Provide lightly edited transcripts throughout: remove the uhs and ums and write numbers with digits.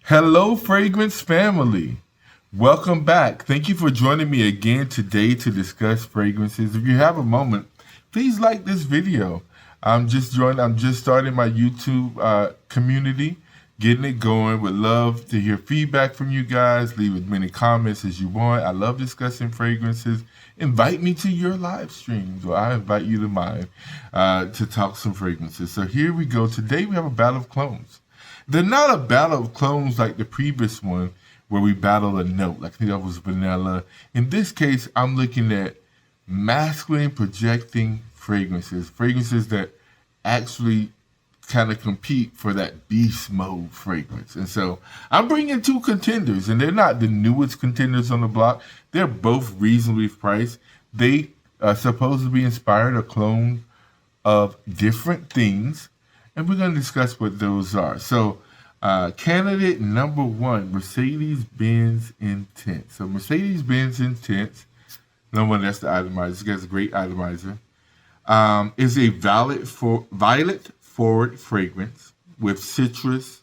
Hello, fragrance family. Welcome back. Thank you for joining me again today to discuss fragrances. If you have a moment, please like this video. I'm just starting my YouTube community, getting it going. Would love to hear feedback from you guys. Leave as many comments as you want. I love discussing fragrances. Invite me to your live streams, or I invite you to mine to talk some fragrances. So here we go. Today we have a battle of clones. They're not a battle of clones like the previous one where we battle a note. Like I think that was vanilla. In this case, I'm looking at masculine projecting fragrances. Fragrances that actually kind of compete for that beast mode fragrance. And so I'm bringing two contenders, and they're not the newest contenders on the block. They're both reasonably priced. They are supposed to be inspired or cloned of different things, and we're going to discuss what those are. So, candidate number one, Mercedes-Benz Intense. So, Mercedes-Benz Intense, number one, that's the itomizer. This guy's a great itomizer. Is a violet forward fragrance with citrus,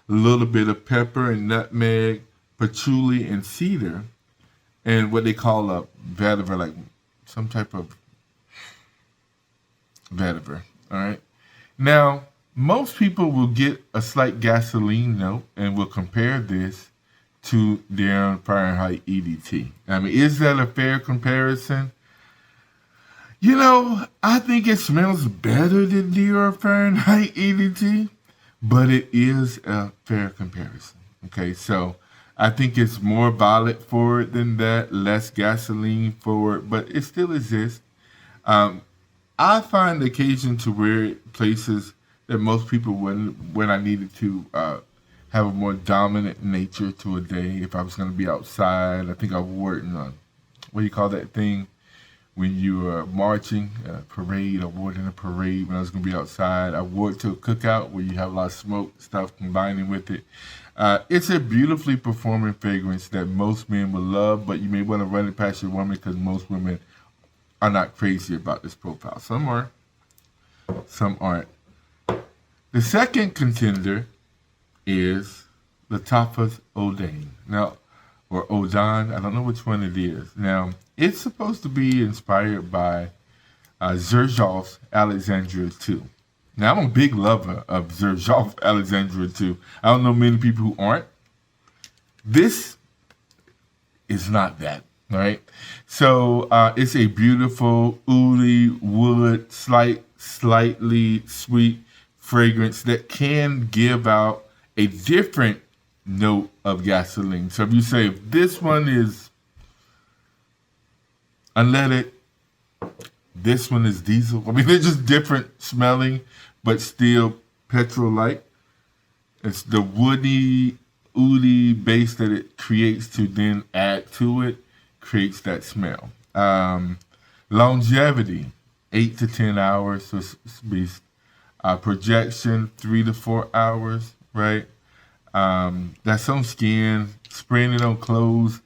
a little bit of pepper and nutmeg, patchouli, and cedar, and what they call a vetiver, like some type of vetiver. All right. Now, most people will get a slight gasoline note and will compare this to their Fahrenheit EDT. I mean, is that a fair comparison? You know, I think it smells better than Dior Fahrenheit EDT, but it is a fair comparison. Okay, so I think it's more violet forward than that, less gasoline forward, but it still exists. I find the occasion to wear it places that most people wouldn't when I needed to have a more dominant nature to a day. If I was going to be outside, I think I wore it in a, what do you call that thing? When you are marching, parade, I wore it in a parade when I was going to be outside. I wore it to a cookout where you have a lot of smoke stuff combining with it. It's a beautifully performing fragrance that most men will love, but you may want to run it past your woman because most women are not crazy about this profile. Some are, some aren't. The second contender is Lataffa's Oudain. Now, or Oudain, I don't know which one it is. Now, it's supposed to be inspired by Xerjoff's Alexandria 2. Now, I'm a big lover of Xerjoff Alexandria 2. I don't know many people who aren't. This is not that, all right? So it's a beautiful, oudy, wood, slightly sweet fragrance that can give out a different note of gasoline. So if you say if this one is unleaded, this one is diesel. I mean, they're just different smelling, but still petrol-like. It's the woody, oudy base that it creates to then add to it, creates that smell. Longevity, 8 to 10 hours. So it's projection, 3 to 4 hours, right? That's on skin. Spraying it on clothes.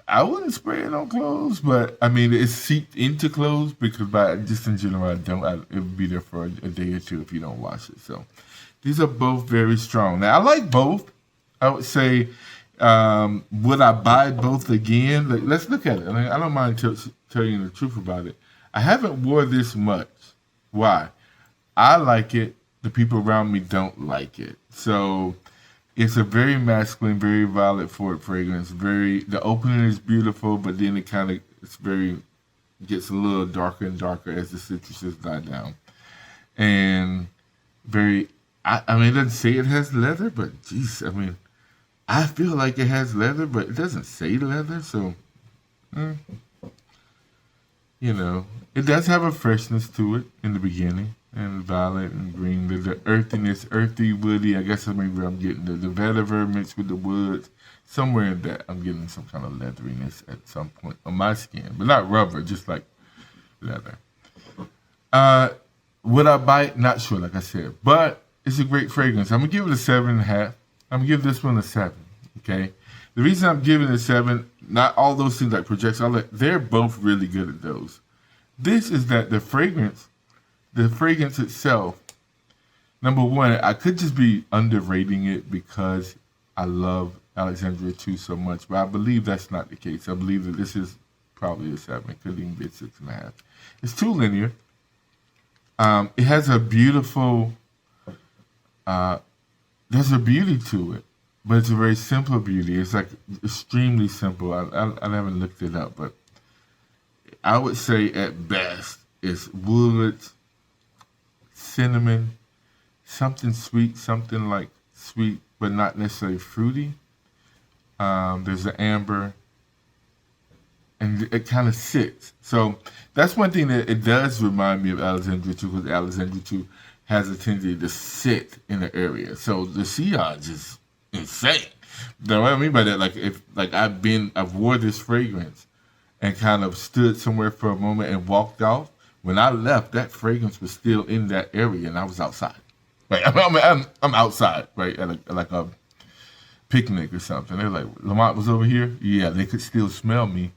I wouldn't spray it on clothes, but I mean, it's seeped into clothes because just in general, it would be there for a day or two if you don't wash it. So these are both very strong. Now, I like both. I would say, would I buy both again? Like, let's look at it. I mean, I don't mind telling you the truth about it. I haven't wore this much. Why? I like it. The people around me don't like it. So it's a very masculine, very violet forward fragrance. The opening is beautiful, but then gets a little darker and darker as the citruses die down. And I mean, it doesn't say it has leather, but geez, I mean, I feel like it has leather, but it doesn't say leather. So, you know, it does have a freshness to it in the beginning. And violet and green, the earthiness, earthy, woody. I guess maybe I'm getting the vetiver mixed with the woods. Somewhere in that, I'm getting some kind of leatheriness at some point on my skin, but not rubber, just like leather. Would I buy it? Not sure, like I said, but it's a great fragrance. I'm gonna give it a 7.5. I'm gonna give this one a 7. Okay. The reason I'm giving it a 7, not all those things like projects, they're both really good at those. This is that the fragrance itself, number one, I could just be underrating it because I love Alexandria 2 so much, but I believe that's not the case. I believe that this is probably a 7. It could even be a 6.5. It's too linear. It has a beautiful, there's a beauty to it, but it's a very simple beauty. It's like extremely simple. I haven't looked it up, but I would say at best it's wood, cinnamon, something sweet, something like sweet, but not necessarily fruity. There's an amber, and it kind of sits. So that's one thing that it does remind me of Alexandria 2, because Alexandria 2 has a tendency to sit in the area. So the sillage is insane. You know what I mean by that? Like if I've wore this fragrance and kind of stood somewhere for a moment and walked off. When I left, that fragrance was still in that area, and I was outside. Right, I'm outside, right, at like a picnic or something. They're like, Lamont was over here. Yeah, they could still smell me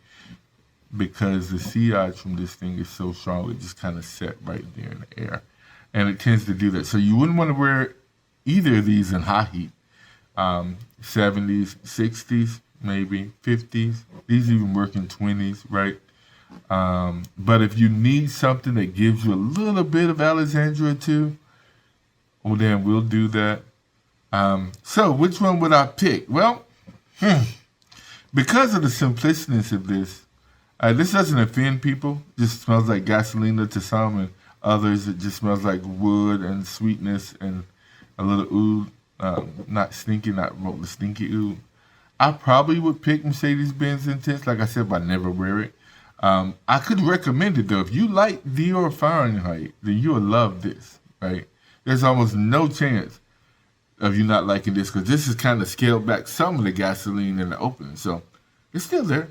because the sillage from this thing is so strong. It just kind of set right there in the air, and it tends to do that. So you wouldn't want to wear either of these in high heat. 70s, 60s, maybe 50s. These even work in 20s, right? But if you need something that gives you a little bit of Alexandria too, well, then we'll do that. So which one would I pick? Well, because of the simplicity of this doesn't offend people. It just smells like Gasolina to some, and others it just smells like wood and sweetness and a little oud. Not stinky, not the stinky oud. I probably would pick Mercedes-Benz Intense, like I said, but I never wear it. I could recommend it though. If you like Dior Fahrenheit, then you'll love this, right? There's almost no chance of you not liking this, because this is kind of scaled back some of the gasoline in the opening. So it's still there.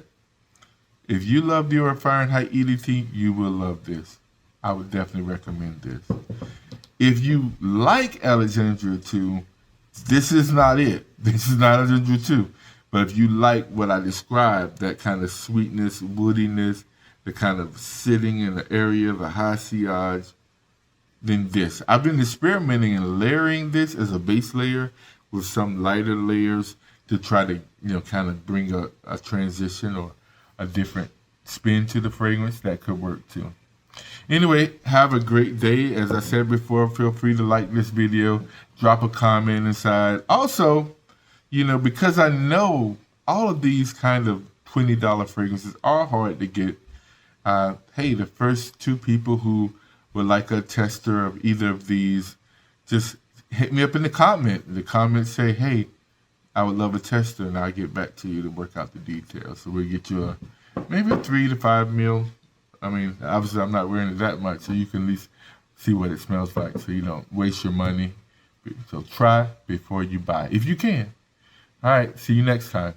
If you love Dior Fahrenheit EDT, you will love this. I would definitely recommend this. If you like Alexandria 2, this is not it. This is not Alexandria 2. But if you like what I described, that kind of sweetness, woodiness, the kind of sitting in the area, the high sillage, then this. I've been experimenting and layering this as a base layer with some lighter layers to try to, kind of bring a transition or a different spin to the fragrance. That could work too. Anyway, have a great day. As I said before, feel free to like this video, drop a comment inside. Also, because I know all of these kind of $20 fragrances are hard to get. Hey, the first 2 people who would like a tester of either of these, just hit me up in the comment. The comments say, hey, I would love a tester, and I'll get back to you to work out the details. So we'll get you maybe a 3 to 5 mil. I mean, obviously I'm not wearing it that much, so you can at least see what it smells like so you don't waste your money. So try before you buy, if you can. All right, see you next time.